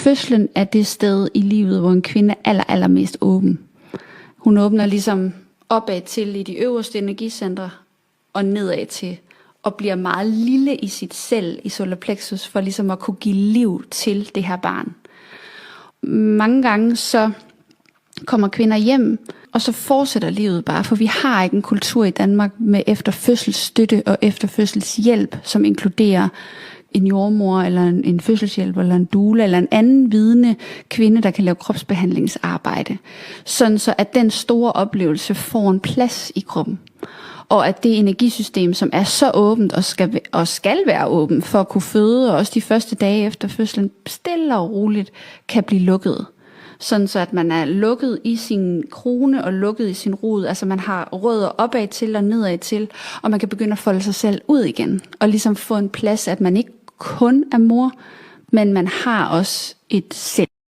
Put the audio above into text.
fødslen er det sted i livet, hvor en kvinde er allermest åben. Hun åbner ligesom opad til i de øverste energicentre og nedad til, og bliver meget lille i sit selv i solar plexus, for ligesom at kunne give liv til det her barn. Mange gange så kommer kvinder hjem, og så fortsætter livet bare, for vi har ikke en kultur i Danmark med efterfødselsstøtte og efterfødselshjælp, som inkluderer en jordmor, eller en fødselshjælp, eller en doula, eller en anden vidende kvinde, der kan lave kropsbehandlingsarbejde. Sådan så, at den store oplevelse får en plads i kroppen. Og at det energisystem, som er så åbent og skal være åbent for at kunne føde, og også de første dage efter fødslen, stille og roligt kan blive lukket. Sådan så, at man er lukket i sin krone og lukket i sin rod. Altså man har rødder opad til og nedad til, og man kan begynde at folde sig selv ud igen. Og ligesom få en plads, at man ikke kun er mor, men man har også et selv.